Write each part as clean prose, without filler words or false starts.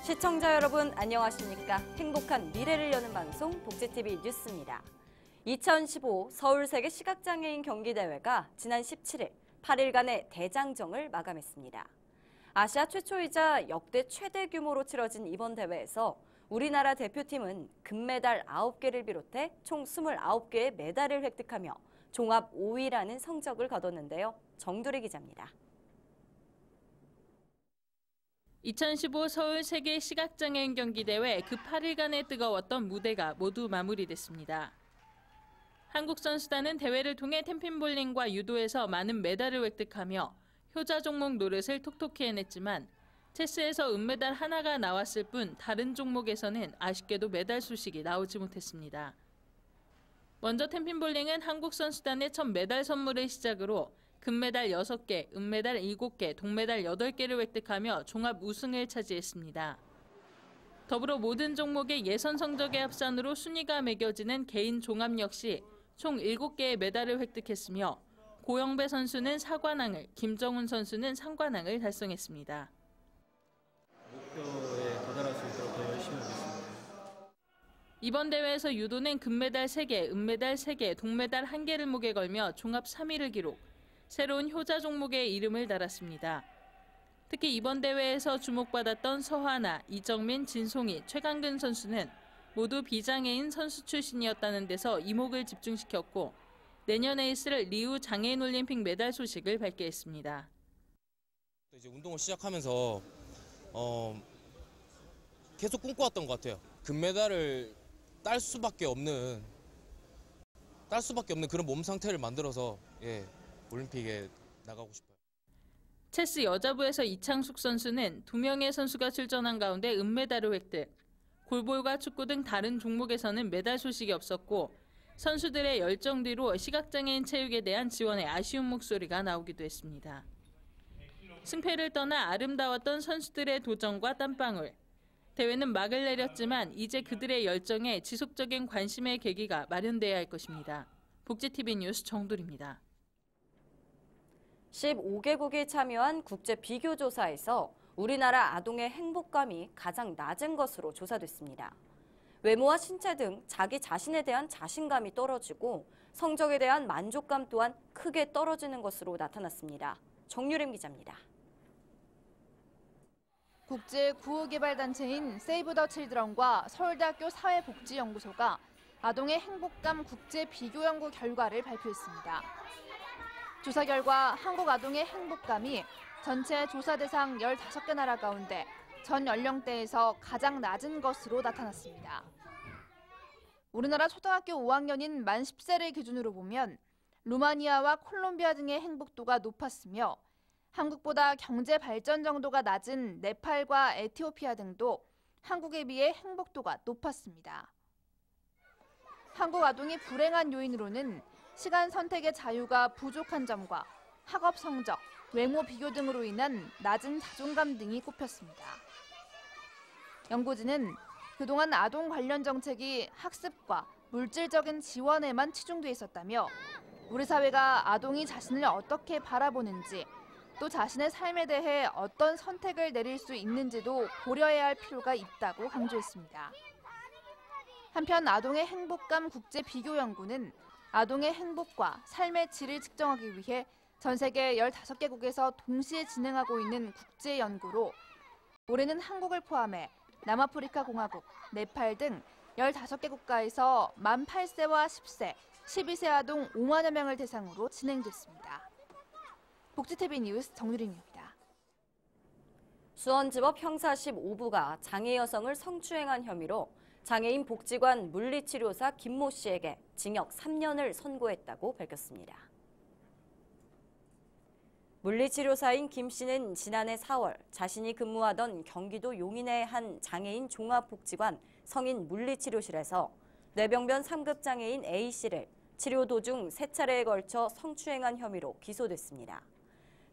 시청자 여러분 안녕하십니까? 행복한 미래를 여는 방송 복지TV 뉴스입니다. 2015 서울세계 시각장애인 경기대회가 지난 17일 8일간의 대장정을 마감했습니다. 아시아 최초이자 역대 최대 규모로 치러진 이번 대회에서 우리나라 대표팀은 금메달 9개를 비롯해 총 29개의 메달을 획득하며 종합 5위라는 성적을 거뒀는데요. 정두리 기자입니다. 2015 서울 세계 시각장애인 경기대회 그 8일간의 뜨거웠던 무대가 모두 마무리됐습니다. 한국 선수단은 대회를 통해 템핀볼링과 유도에서 많은 메달을 획득하며 효자 종목 노릇을 톡톡히 해냈지만 체스에서 은메달 하나가 나왔을 뿐 다른 종목에서는 아쉽게도 메달 소식이 나오지 못했습니다. 먼저 템핀볼링은 한국 선수단의 첫 메달 선물을 시작으로 금메달 6개, 은메달 7개, 동메달 8개를 획득하며 종합 우승을 차지했습니다. 더불어 모든 종목의 예선 성적의 합산으로 순위가 매겨지는 개인 종합 역시 총 7개의 메달을 획득했으며 고영배 선수는 4관왕을, 김정훈 선수는 3관왕을 달성했습니다. 목표에 도달할 수 있도록 더 열심히 하겠습니다. 이번 대회에서 유도는 금메달 3개, 은메달 3개, 동메달 1개를 목에 걸며 종합 3위를 기록. 새로운 효자 종목에 이름을 달았습니다. 특히 이번 대회에서 주목받았던 서하나, 이정민, 진송이, 최강근 선수는 모두 비장애인 선수 출신이었다는 데서 이목을 집중시켰고 내년에 있을 리우 장애인 올림픽 메달 소식을 밝게 했습니다. 이제 운동을 시작하면서 계속 꿈꿔왔던 것 같아요. 금메달을 딸 수밖에 없는 그런 몸 상태를 만들어서 올림픽에 나가고 싶어요. 체스 여자부에서 이창숙 선수는 2명의 선수가 출전한 가운데 은메달을 획득. 골볼과 축구 등 다른 종목에서는 메달 소식이 없었고 선수들의 열정 뒤로 시각장애인 체육에 대한 지원에 아쉬운 목소리가 나오기도 했습니다. 승패를 떠나 아름다웠던 선수들의 도전과 땀방울. 대회는 막을 내렸지만 이제 그들의 열정에 지속적인 관심의 계기가 마련돼야 할 것입니다. 복지TV 뉴스 정두리입니다. 15개국이 참여한 국제 비교조사에서 우리나라 아동의 행복감이 가장 낮은 것으로 조사됐습니다. 외모와 신체 등 자기 자신에 대한 자신감이 떨어지고 성적에 대한 만족감 또한 크게 떨어지는 것으로 나타났습니다. 정유림 기자입니다. 국제 구호개발단체인 세이브 더 칠드런과 서울대학교 사회복지연구소가 아동의 행복감 국제 비교 연구 결과를 발표했습니다. 조사 결과 한국 아동의 행복감이 전체 조사 대상 15개 나라 가운데 전 연령대에서 가장 낮은 것으로 나타났습니다. 우리나라 초등학교 5학년인 만 10세를 기준으로 보면 루마니아와 콜롬비아 등의 행복도가 높았으며 한국보다 경제 발전 정도가 낮은 네팔과 에티오피아 등도 한국에 비해 행복도가 높았습니다. 한국 아동이 불행한 요인으로는 시간 선택의 자유가 부족한 점과 학업 성적, 외모 비교 등으로 인한 낮은 자존감 등이 꼽혔습니다. 연구진은 그동안 아동 관련 정책이 학습과 물질적인 지원에만 치중돼 있었다며 우리 사회가 아동이 자신을 어떻게 바라보는지 또 자신의 삶에 대해 어떤 선택을 내릴 수 있는지도 고려해야 할 필요가 있다고 강조했습니다. 한편 아동의 행복감 국제 비교 연구는 아동의 행복과 삶의 질을 측정하기 위해 전 세계 15개국에서 동시에 진행하고 있는 국제 연구로 올해는 한국을 포함해 남아프리카 공화국, 네팔 등 15개 국가에서 만 8세와 10세, 12세 아동 5만여 명을 대상으로 진행됐습니다. 복지TV 뉴스 정유림입니다. 수원지법 형사 15부가 장애 여성을 성추행한 혐의로 장애인 복지관 물리치료사 김모 씨에게 징역 3년을 선고했다고 밝혔습니다. 물리치료사인 김 씨는 지난해 4월 자신이 근무하던 경기도 용인의 한 장애인 종합복지관 성인 물리치료실에서 뇌병변 3급 장애인 A 씨를 치료 도중 3차례에 걸쳐 성추행한 혐의로 기소됐습니다.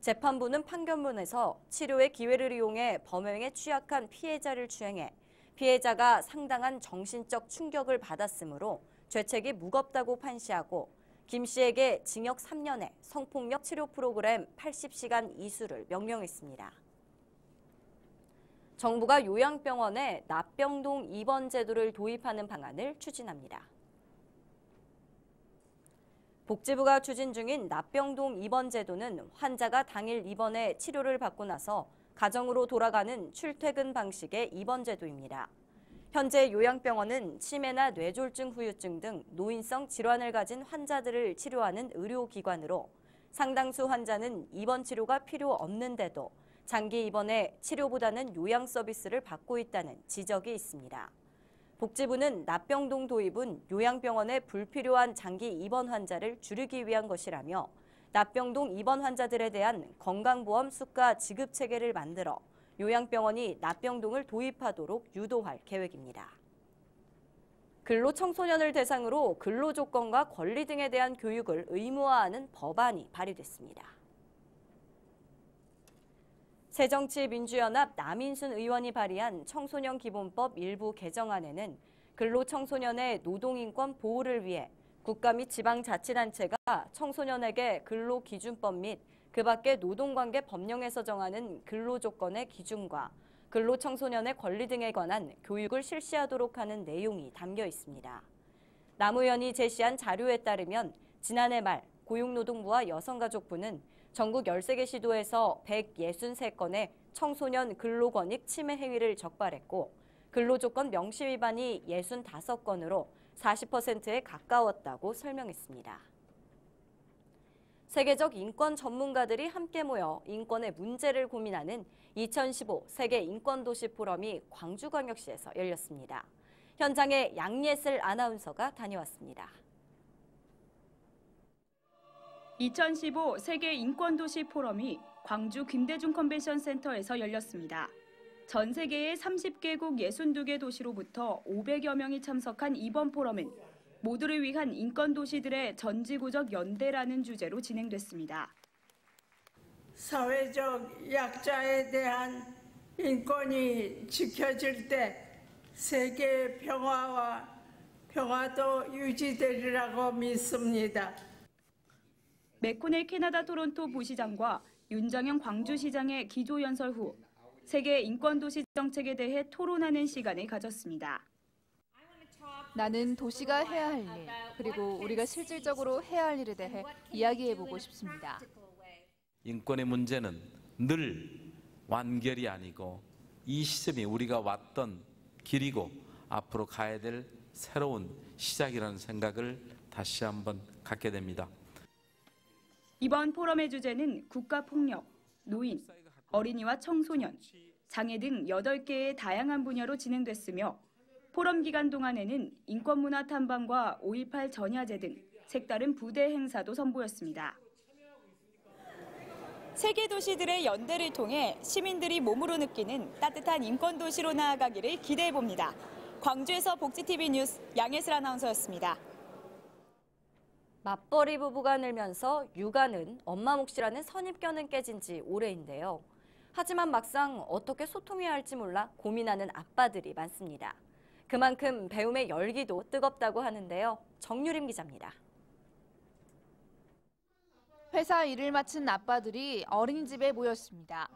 재판부는 판결문에서 치료의 기회를 이용해 범행에 취약한 피해자를 추행해 피해자가 상당한 정신적 충격을 받았으므로 죄책이 무겁다고 판시하고 김 씨에게 징역 3년에 성폭력 치료 프로그램 80시간 이수를 명령했습니다. 정부가 요양병원에 납병동 입원 제도를 도입하는 방안을 추진합니다. 복지부가 추진 중인 납병동 입원 제도는 환자가 당일 입원해 치료를 받고 나서 가정으로 돌아가는 출퇴근 방식의 입원 제도입니다. 현재 요양병원은 치매나 뇌졸중 후유증 등 노인성 질환을 가진 환자들을 치료하는 의료기관으로 상당수 환자는 입원 치료가 필요 없는데도 장기 입원에 치료보다는 요양 서비스를 받고 있다는 지적이 있습니다. 복지부는 납병동 도입은 요양병원에 불필요한 장기 입원 환자를 줄이기 위한 것이라며 납병동 입원 환자들에 대한 건강보험 수가 지급 체계를 만들어 요양병원이 납병동을 도입하도록 유도할 계획입니다. 근로청소년을 대상으로 근로조건과 권리 등에 대한 교육을 의무화하는 법안이 발의됐습니다. 새정치민주연합 남인순 의원이 발의한 청소년 기본법 일부 개정안에는 근로청소년의 노동인권 보호를 위해 국가 및 지방자치단체가 청소년에게 근로기준법 및 그 밖의 노동관계 법령에서 정하는 근로조건의 기준과 근로청소년의 권리 등에 관한 교육을 실시하도록 하는 내용이 담겨 있습니다. 남 의원이 제시한 자료에 따르면 지난해 말 고용노동부와 여성가족부는 전국 13개 시도에서 163건의 청소년 근로권익 침해 행위를 적발했고 근로조건 명시 위반이 65건으로 40%에 가까웠다고 설명했습니다. 세계적 인권 전문가들이 함께 모여 인권의 문제를 고민하는 2015 세계 인권도시 포럼이 광주광역시에서 열렸습니다. 현장에 양예슬 아나운서가 다녀왔습니다. 2015 세계 인권도시 포럼이 광주 김대중 컨벤션 센터에서 열렸습니다. 전 세계의 30개국 62개 도시로부터 500여 명이 참석한 이번 포럼은 모두를 위한 인권도시들의 전지구적 연대라는 주제로 진행됐습니다. 사회적 약자에 대한 인권이 지켜질 때 세계 평화도 유지되리라고 믿습니다. 맥코넬 캐나다 토론토 부시장과 윤정영 광주시장의 기조연설 후 세계 인권도시 정책에 대해 토론하는 시간을 가졌습니다. 나는 도시가 해야 할 일, 그리고 우리가 실질적으로 해야 할 일에 대해 이야기해보고 싶습니다. 인권의 문제는 늘 완결이 아니고 이 시점이 우리가 왔던 길이고 앞으로 가야 될 새로운 시작이라는 생각을 다시 한번 갖게 됩니다. 이번 포럼의 주제는 국가폭력, 노인, 어린이와 청소년, 장애 등 8개의 다양한 분야로 진행됐으며 포럼 기간 동안에는 인권문화 탐방과 5.18 전야제 등 색다른 부대 행사도 선보였습니다. 세계 도시들의 연대를 통해 시민들이 몸으로 느끼는 따뜻한 인권도시로 나아가기를 기대해봅니다. 광주에서 복지TV 뉴스 양예슬 아나운서였습니다. 맞벌이 부부가 늘면서 육아는 엄마 몫이라는 선입견은 깨진 지 오래인데요. 하지만 막상 어떻게 소통해야 할지 몰라 고민하는 아빠들이 많습니다. 그만큼 배움의 열기도 뜨겁다고 하는데요. 정유림 기자입니다. 회사 일을 마친 아빠들이 어린이집에 모였습니다.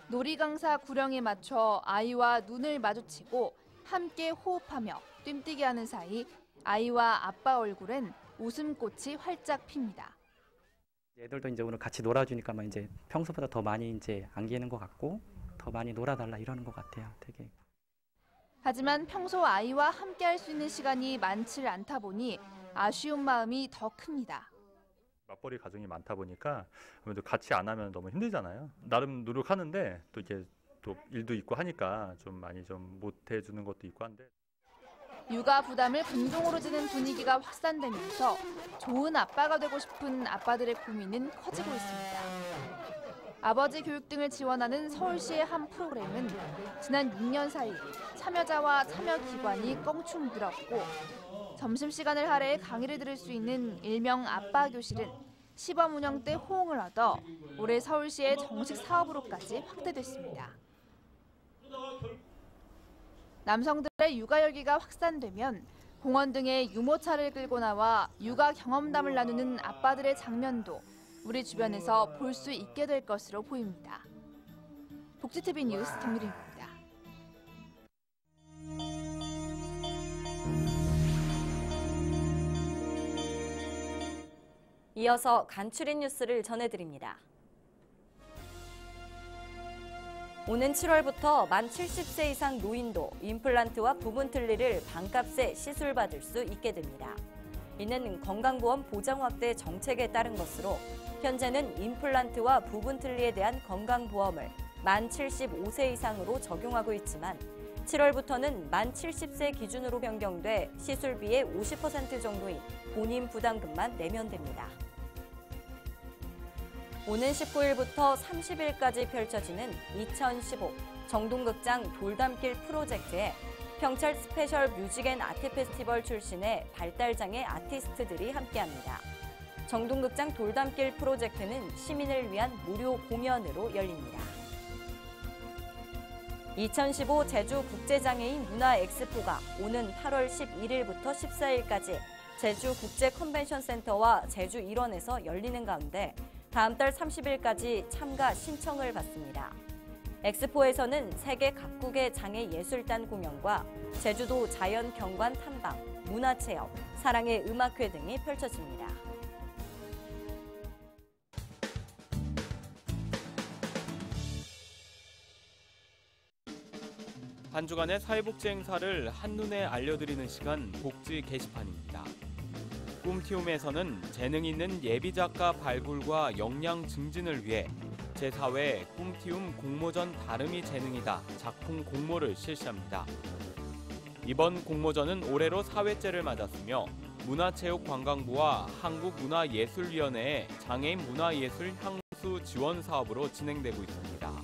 놀이 강사 구령에 맞춰 아이와 눈을 마주치고 함께 호흡하며 뜀뛰게 하는 사이 아이와 아빠 얼굴엔 웃음꽃이 활짝 핍니다. 애들도 이제 오늘 같이 놀아주니까 이제 평소보다 더 많이 이제 안기는 것 같고 더 많이 놀아달라 이러는 것 같아요. 되게. 하지만 평소 아이와 함께 할 수 있는 시간이 많지 않다 보니 아쉬운 마음이 더 큽니다. 맞벌이 가정이 많다 보니까 아무래도 같이 안 하면 너무 힘들잖아요. 나름 노력하는데 또 이게 또 일도 있고 하니까 좀 많이 좀 못 해주는 것도 있고 한데. 육아 부담을 공동으로 지는 분위기가 확산되면서 좋은 아빠가 되고 싶은 아빠들의 고민은 커지고 있습니다. 아버지 교육 등을 지원하는 서울시의 한 프로그램은 지난 6년 사이 참여자와 참여기관이 껑충 늘었고 점심시간을 할애해 강의를 들을 수 있는 일명 아빠 교실은 시범 운영 때 호응을 얻어 올해 서울시의 정식 사업으로까지 확대됐습니다. 남성들의 육아 열기가 확산되면 공원 등의 유모차를 끌고 나와 육아 경험담을 나누는 아빠들의 장면도 우리 주변에서 볼 수 있게 될 것으로 보입니다. 복지TV 뉴스 정유림입니다. 이어서 간추린 뉴스를 전해드립니다. 오는 7월부터 만 70세 이상 노인도 임플란트와 부분 틀니를 반값에 시술받을 수 있게 됩니다. 이는 건강보험 보장 확대 정책에 따른 것으로 현재는 임플란트와 부분 틀니에 대한 건강보험을 만 75세 이상으로 적용하고 있지만 7월부터는 만 70세 기준으로 변경돼 시술비의 50% 정도인 본인 부담금만 내면 됩니다. 오는 19일부터 30일까지 펼쳐지는 2015 정동극장 돌담길 프로젝트에 평철 스페셜 뮤직 앤 아트 페스티벌 출신의 발달장애 아티스트들이 함께합니다. 정동극장 돌담길 프로젝트는 시민을 위한 무료 공연으로 열립니다. 2015 제주국제장애인 문화엑스포가 오는 8월 11일부터 14일까지 제주국제컨벤션센터와 제주 일원에서 열리는 가운데 다음 달 30일까지 참가 신청을 받습니다. 엑스포에서는 세계 각국의 장애 예술단 공연과 제주도 자연 경관 탐방, 문화체험, 사랑의 음악회 등이 펼쳐집니다. 한 주간의 사회복지 행사를 한눈에 알려드리는 시간 복지 게시판입니다. 꿈티움에서는 재능 있는 예비작가 발굴과 역량 증진을 위해 제4회 꿈티움 공모전 다름이 재능이다 작품 공모를 실시합니다. 이번 공모전은 올해로 4회째를 맞았으며 문화체육관광부와 한국문화예술위원회의 장애인 문화예술 향수 지원 사업으로 진행되고 있습니다.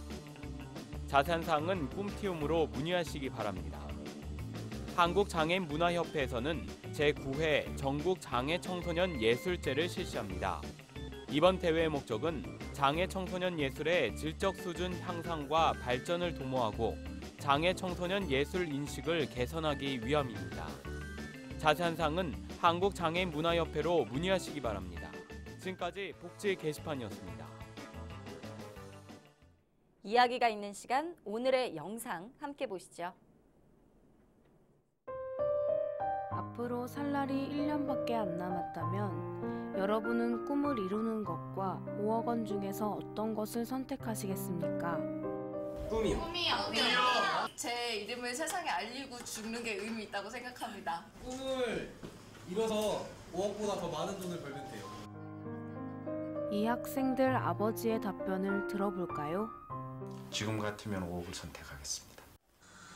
자세한 사항은 꿈티움으로 문의하시기 바랍니다. 한국장애인문화협회에서는 제9회 전국장애청소년 예술제를 실시합니다. 이번 대회의 목적은 장애청소년 예술의 질적 수준 향상과 발전을 도모하고 장애청소년 예술 인식을 개선하기 위함입니다. 자세한 사항은 한국장애인문화협회로 문의하시기 바랍니다. 지금까지 복지 게시판이었습니다. 이야기가 있는 시간, 오늘의 영상 함께 보시죠. 앞으로 살 날이 1년밖에 안 남았다면 여러분은 꿈을 이루는 것과 5억 원 중에서 어떤 것을 선택하시겠습니까? 꿈이요. 제 이름을 세상에 알리고 죽는 게 의미 있다고 생각합니다. 꿈을 이뤄서 5억보다 더 많은 돈을 벌면 돼요. 이 학생들 아버지의 답변을 들어볼까요? 지금 같으면 5억을 선택하겠습니다.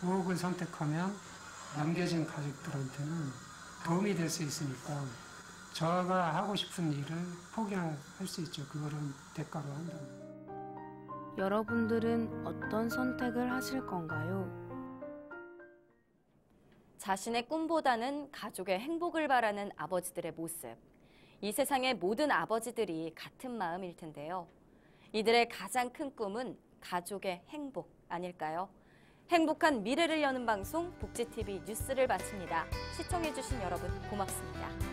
5억을 선택하면 남겨진 가족들한테는 도움이 될 수 있으니까 저가 하고 싶은 일을 포기할 수 있죠. 그거를 대가로 한다면. 여러분들은 어떤 선택을 하실 건가요? 자신의 꿈보다는 가족의 행복을 바라는 아버지들의 모습. 이 세상의 모든 아버지들이 같은 마음일 텐데요. 이들의 가장 큰 꿈은 가족의 행복 아닐까요? 행복한 미래를 여는 방송 복지TV 뉴스를 마칩니다. 시청해주신 여러분 고맙습니다.